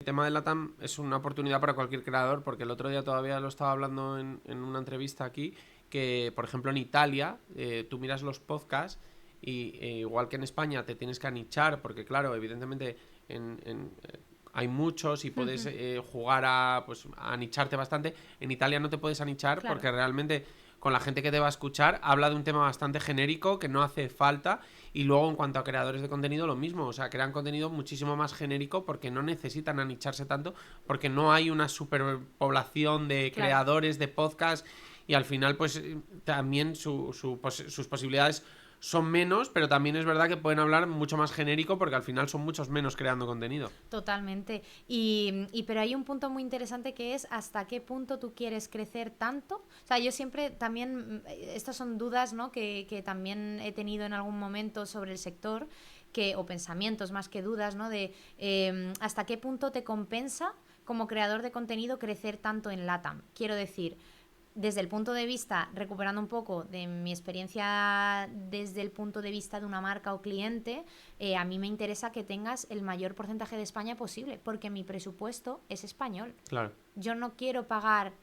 tema de LATAM es una oportunidad para cualquier creador, porque el otro día todavía lo estaba hablando en una entrevista aquí, que por ejemplo en Italia tú miras los podcasts y igual que en España te tienes que anichar, porque claro, evidentemente hay muchos y puedes jugar a anicharte bastante. En Italia no te puedes anichar Claro. porque realmente con la gente que te va a escuchar habla de un tema bastante genérico que no hace falta. Y luego en cuanto a creadores de contenido lo mismo, o sea, crean contenido muchísimo más genérico porque no necesitan anicharse tanto, porque no hay una superpoblación de Claro. creadores de podcast y al final pues también sus posibilidades son menos, pero también es verdad que pueden hablar mucho más genérico porque al final son muchos menos creando contenido. Totalmente. Pero hay un punto muy interesante que es hasta qué punto tú quieres crecer tanto. O sea, yo siempre también, estas son dudas, ¿no? Que también he tenido en algún momento sobre el sector, o pensamientos más que dudas, ¿no? De hasta qué punto te compensa como creador de contenido crecer tanto en LATAM. Quiero decir, desde el punto de vista, recuperando un poco de mi experiencia desde el punto de vista de una marca o cliente, a mí me interesa que tengas el mayor porcentaje de España posible, porque mi presupuesto es español. Claro. Yo no quiero pagar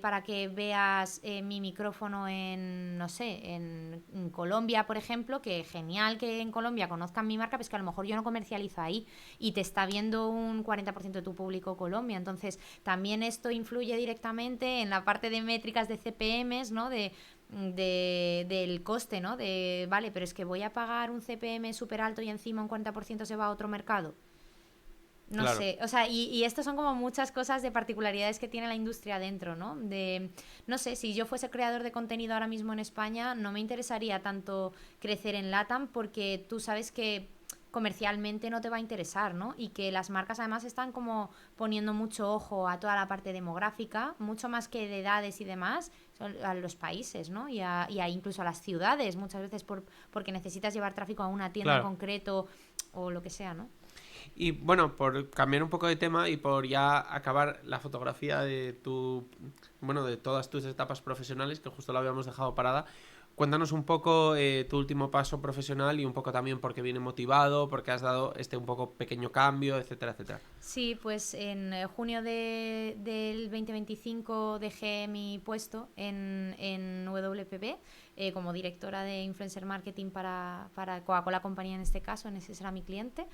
para que veas mi micrófono en, no sé, en Colombia, por ejemplo, que genial que en Colombia conozcan mi marca, pues que a lo mejor yo no comercializo ahí y te está viendo un 40% de tu público Colombia. Entonces, también esto influye directamente en la parte de métricas de CPMs, ¿no? Del coste, ¿no? Vale, pero es que voy a pagar un CPM súper alto y encima un 40% se va a otro mercado. No Claro. sé, o sea, y esto son como muchas cosas de particularidades que tiene la industria dentro, ¿no? No sé, si yo fuese creador de contenido ahora mismo en España, no me interesaría tanto crecer en LATAM porque tú sabes que comercialmente no te va a interesar, ¿no? Y que las marcas además están como poniendo mucho ojo a toda la parte demográfica, mucho más que de edades y demás, a los países, ¿no? Incluso a las ciudades, muchas veces porque necesitas llevar tráfico a una tienda en Claro. concreto o lo que sea, ¿no? Y bueno, por cambiar un poco de tema y por ya acabar la fotografía bueno, de todas tus etapas profesionales, que justo la habíamos dejado parada, cuéntanos un poco tu último paso profesional y un poco también por qué viene motivado, por qué has dado un poco pequeño cambio, etcétera, etcétera. Sí, pues en junio del 2025 dejé mi puesto en WPP como directora de Influencer Marketing para Coca-Cola Compañía en este caso, en ese será mi cliente.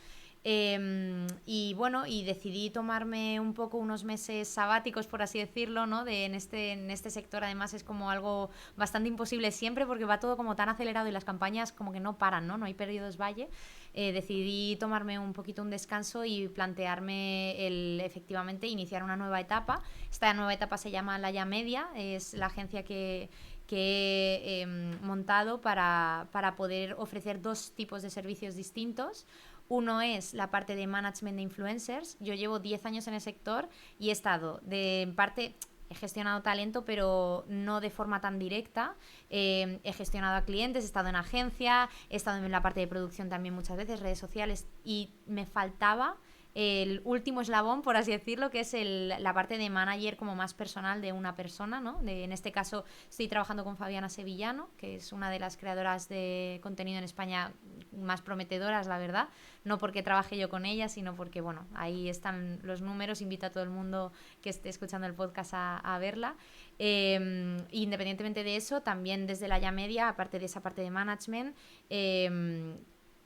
Y bueno, y decidí tomarme un poco unos meses sabáticos, por así decirlo, ¿no? En este sector además es como algo bastante imposible siempre porque va todo como tan acelerado y las campañas como que no paran, ¿no? No hay periodos valle. Decidí tomarme un poquito un descanso y plantearme efectivamente iniciar una nueva etapa. Esta nueva etapa se llama La Ya Media, es la agencia que he montado para poder ofrecer dos tipos de servicios distintos. Uno es la parte de management de influencers. Yo llevo 10 años en el sector y he estado en parte he gestionado talento, pero no de forma tan directa. He gestionado a clientes, he estado en agencia, he estado en la parte de producción también muchas veces, redes sociales, y me faltaba el último eslabón, por así decirlo, que es la parte de manager como más personal de una persona, ¿no? En este caso estoy trabajando con Fabiana Sevillano, que es una de las creadoras de contenido en España más prometedoras, la verdad. No porque trabaje yo con ella, sino porque, bueno, ahí están los números. Invito a todo el mundo que esté escuchando el podcast a verla. Independientemente de eso, también desde la Ya Media, aparte de esa parte de management,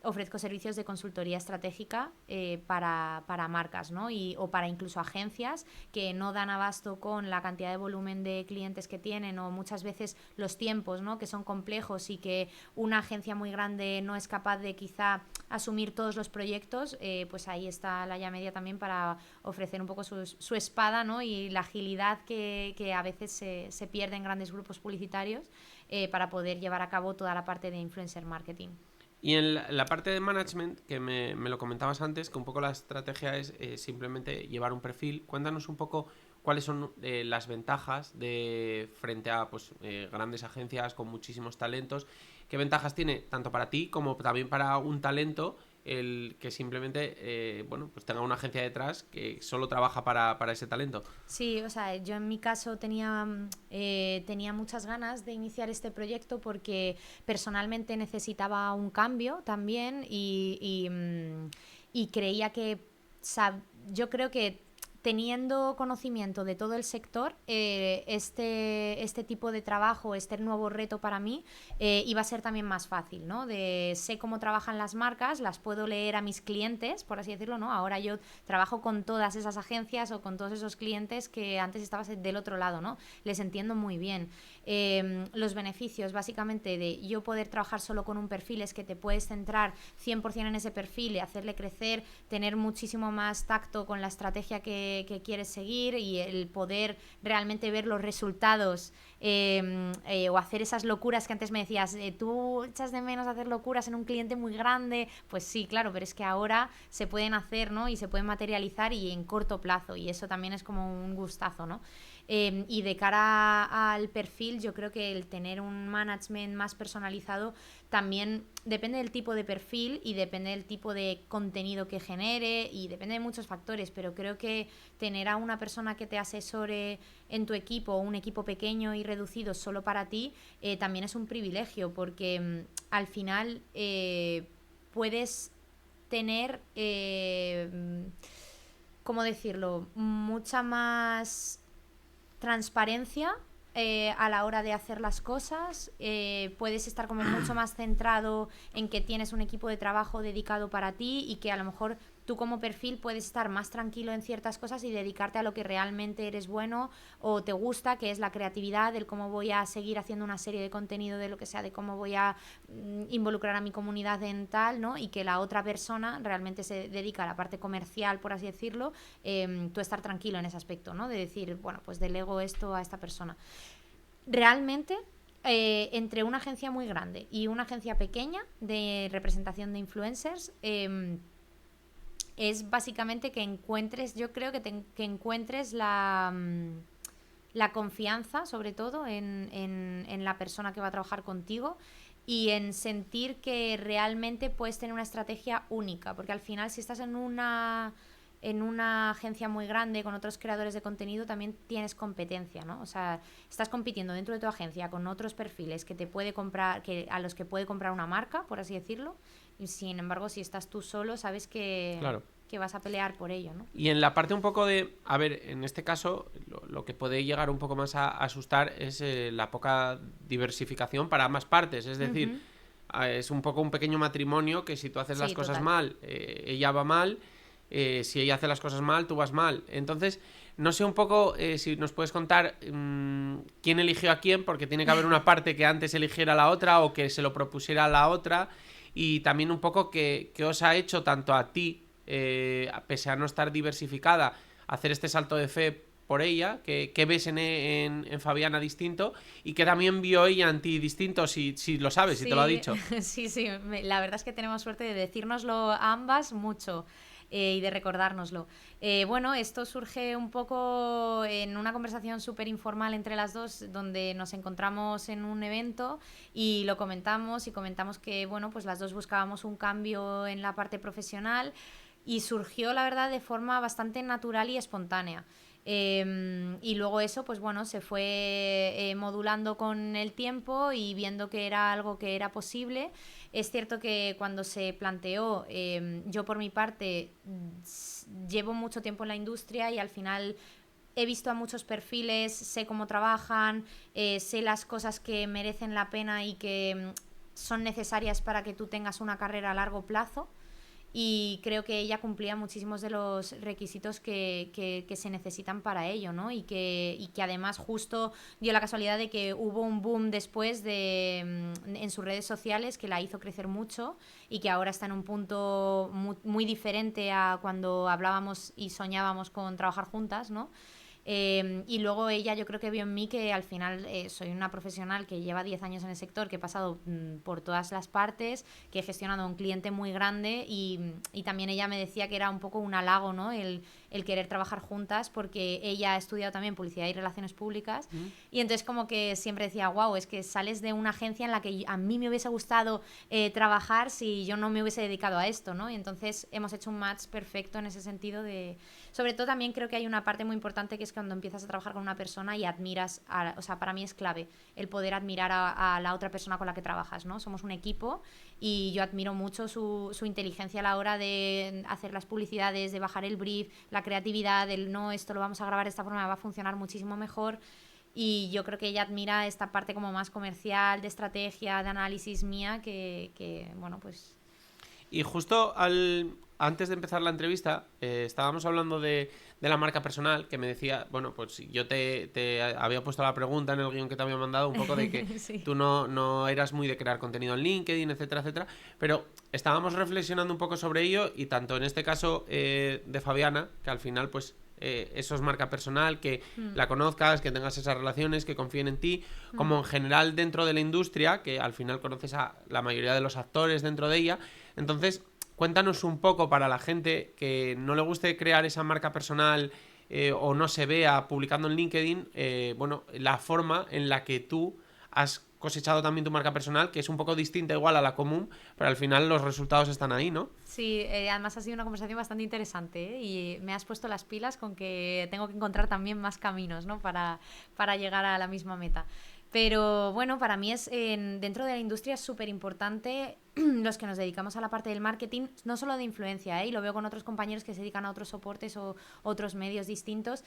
ofrezco servicios de consultoría estratégica para marcas, ¿no? O para incluso agencias que no dan abasto con la cantidad de volumen de clientes que tienen o muchas veces los tiempos, ¿no? Que son complejos y que una agencia muy grande no es capaz de quizá asumir todos los proyectos. Pues ahí está la Ya Media también para ofrecer un poco su espada, ¿no? Y la agilidad que a veces se pierde en grandes grupos publicitarios para poder llevar a cabo toda la parte de influencer marketing. Y en la parte de management, que me lo comentabas antes, que un poco la estrategia es simplemente llevar un perfil, cuéntanos un poco cuáles son las ventajas de frente a pues, grandes agencias con muchísimos talentos, qué ventajas tiene tanto para ti como también para un talento el que simplemente bueno, pues tenga una agencia detrás que solo trabaja para ese talento. Sí, o sea, yo en mi caso tenía muchas ganas de iniciar este proyecto porque personalmente necesitaba un cambio también y creía que yo creo que teniendo conocimiento de todo el sector, este tipo de trabajo, este nuevo reto para mí, iba a ser también más fácil, ¿no? Sé cómo trabajan las marcas, las puedo leer a mis clientes, por así decirlo, ¿no? Ahora yo trabajo con todas esas agencias o con todos esos clientes que antes estabas del otro lado, ¿no? Les entiendo muy bien. Los beneficios, básicamente, de yo poder trabajar solo con un perfil es que te puedes centrar 100% en ese perfil y hacerle crecer, tener muchísimo más tacto con la estrategia que quieres seguir y el poder realmente ver los resultados o hacer esas locuras que antes me decías, tú echas de menos hacer locuras en un cliente muy grande, pues sí, claro, pero es que ahora se pueden hacer, ¿no? Y se pueden materializar y en corto plazo, y eso también es como un gustazo, ¿no? Y de cara al perfil, yo creo que el tener un management más personalizado también depende del tipo de perfil y depende del tipo de contenido que genere y depende de muchos factores, pero creo que tener a una persona que te asesore en tu equipo, un equipo pequeño y reducido solo para ti, también es un privilegio porque al final puedes tener, ¿cómo decirlo?, mucha más transparencia a la hora de hacer las cosas, puedes estar como mucho más centrado en que tienes un equipo de trabajo dedicado para ti y que a lo mejor tú como perfil puedes estar más tranquilo en ciertas cosas y dedicarte a lo que realmente eres bueno o te gusta, que es la creatividad, del cómo voy a seguir haciendo una serie de contenido, de lo que sea, de cómo voy a involucrar a mi comunidad en tal, ¿no? Y que la otra persona realmente se dedica a la parte comercial, por así decirlo, tú estar tranquilo en ese aspecto, ¿no? De decir, bueno, pues delego esto a esta persona. Realmente, entre una agencia muy grande y una agencia pequeña de representación de influencers, es básicamente que encuentres, yo creo que encuentres la confianza, sobre todo, en la persona que va a trabajar contigo y en sentir que realmente puedes tener una estrategia única, porque al final si estás en una agencia muy grande con otros creadores de contenido también tienes competencia, ¿no? O sea, estás compitiendo dentro de tu agencia con otros perfiles que te puede comprar, a los que puede comprar una marca, por así decirlo, y sin embargo, si estás tú solo, sabes Claro. que vas a pelear por ello, ¿no? Y en la parte un poco de, a ver, en este caso, lo que puede llegar un poco más a asustar es la poca diversificación para ambas partes. Es decir, Ujú. es un poco un pequeño matrimonio que si tú haces las Sí, cosas total. mal, ella va mal, si ella hace las cosas mal, tú vas mal. Entonces, no sé un poco si nos puedes contar quién eligió a quién, porque tiene que haber una parte que antes eligiera a la otra o que se lo propusiera a la otra, y también un poco qué os ha hecho tanto a ti, pese a no estar diversificada, hacer este salto de fe por ella, que ves en Fabiana distinto y que también vio ella en ti distinto, si lo sabes, si te lo ha Sí, dicho. sí, sí. La verdad es que tenemos suerte de decírnoslo a ambas mucho y de recordárnoslo. Bueno, esto surge un poco en una conversación súper informal entre las dos, donde nos encontramos en un evento y lo comentamos y comentamos que, bueno, pues las dos buscábamos un cambio en la parte profesional y surgió, la verdad, de forma bastante natural y espontánea. Y luego eso, pues bueno, se fue modulando con el tiempo y viendo que era algo que era posible. Es cierto que cuando se planteó, yo por mi parte llevo mucho tiempo en la industria y al final he visto a muchos perfiles, sé cómo trabajan, sé las cosas que merecen la pena y que son necesarias para que tú tengas una carrera a largo plazo. Y creo que ella cumplía muchísimos de los requisitos que se necesitan para ello, ¿no? Y que además justo dio la casualidad de que hubo un boom después en sus redes sociales que la hizo crecer mucho y que ahora está en un punto muy diferente a cuando hablábamos y soñábamos con trabajar juntas, ¿no? Y luego ella yo creo que vio en mí que al final soy una profesional que lleva 10 años en el sector, que he pasado por todas las partes, que he gestionado un cliente muy grande y también ella me decía que era un poco un halago, ¿no? El querer trabajar juntas porque ella ha estudiado también publicidad y relaciones públicas y entonces como que siempre decía, wow, es que sales de una agencia en la que a mí me hubiese gustado trabajar si yo no me hubiese dedicado a esto, ¿no? Y entonces hemos hecho un match perfecto en ese sentido de... Sobre todo también creo que hay una parte muy importante que es es cuando empiezas a trabajar con una persona y admiras, o sea, para mí es clave el poder admirar a la otra persona con la que trabajas, ¿no? Somos un equipo y yo admiro mucho su inteligencia a la hora de hacer las publicidades, de bajar el brief, la creatividad, el no, esto lo vamos a grabar de esta forma, va a funcionar muchísimo mejor. Y yo creo que ella admira esta parte como más comercial, de estrategia, de análisis mía, que bueno, pues... Y justo antes de empezar la entrevista, estábamos hablando de la marca personal, que me decía, bueno, pues yo te había puesto la pregunta en el guión que te había mandado, un poco de que Sí. tú no eras muy de crear contenido en LinkedIn, etcétera, etcétera, pero estábamos reflexionando un poco sobre ello y tanto en este caso de Fabiana, que al final pues eso es marca personal, que la conozcas, que tengas esas relaciones, que confíen en ti, como en general dentro de la industria, que al final conoces a la mayoría de los actores dentro de ella. Entonces, cuéntanos un poco para la gente que no le guste crear esa marca personal o no se vea publicando en LinkedIn, bueno, la forma en la que tú has cosechado también tu marca personal, que es un poco distinta igual a la común, pero al final los resultados están ahí, ¿no? Sí, además ha sido una conversación bastante interesante, ¿eh? Y me has puesto las pilas con que tengo que encontrar también más caminos, ¿no? Para llegar a la misma meta. Pero bueno, para mí dentro de la industria es súper importante los que nos dedicamos a la parte del marketing, no solo de influencia, y lo veo con otros compañeros que se dedican a otros soportes o otros medios distintos,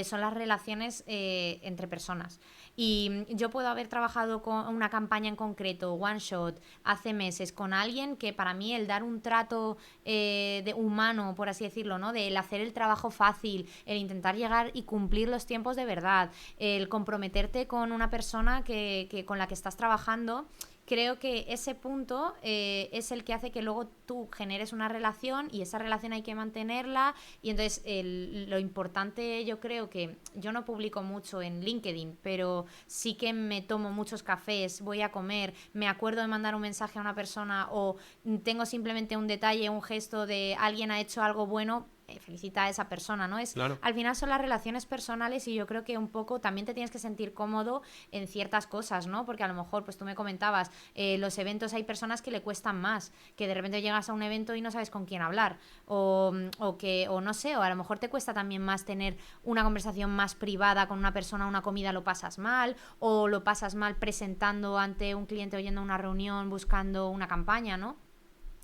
son las relaciones entre personas. Y yo puedo haber trabajado con una campaña en concreto, one shot, hace meses, con alguien que para mí el dar un trato de humano, por así decirlo, ¿no? De el hacer el trabajo fácil, el intentar llegar y cumplir los tiempos de verdad, el comprometerte con una persona que con la que estás trabajando. Creo que ese punto es el que hace que luego tú generes una relación y esa relación hay que mantenerla y entonces lo importante, yo creo que yo no publico mucho en LinkedIn, pero sí que me tomo muchos cafés, voy a comer, me acuerdo de mandar un mensaje a una persona o tengo simplemente un detalle, un gesto de alguien ha hecho algo bueno, felicita a esa persona, ¿no? Claro. Al final son las relaciones personales y yo creo que un poco también te tienes que sentir cómodo en ciertas cosas, ¿no? Porque a lo mejor, pues tú me comentabas, los eventos hay personas que le cuestan más, que de repente llegas a un evento y no sabes con quién hablar, o no sé, o a lo mejor te cuesta también más tener una conversación más privada con una persona, una comida lo pasas mal, o lo pasas mal presentando ante un cliente o yendo a una reunión buscando una campaña, ¿no?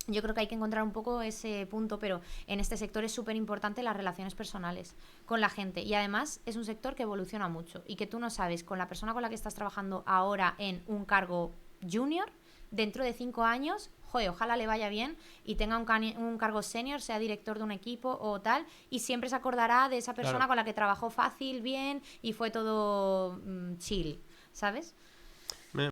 Yo creo que hay que encontrar un poco ese punto, pero en este sector es súper importante las relaciones personales con la gente. Y además es un sector que evoluciona mucho y que tú no sabes con la persona con la que estás trabajando ahora en un cargo junior, dentro de 5 años, joder, ojalá le vaya bien y tenga un cargo senior, sea director de un equipo o tal, y siempre se acordará de esa persona con la que trabajó fácil, bien y fue todo chill, ¿sabes?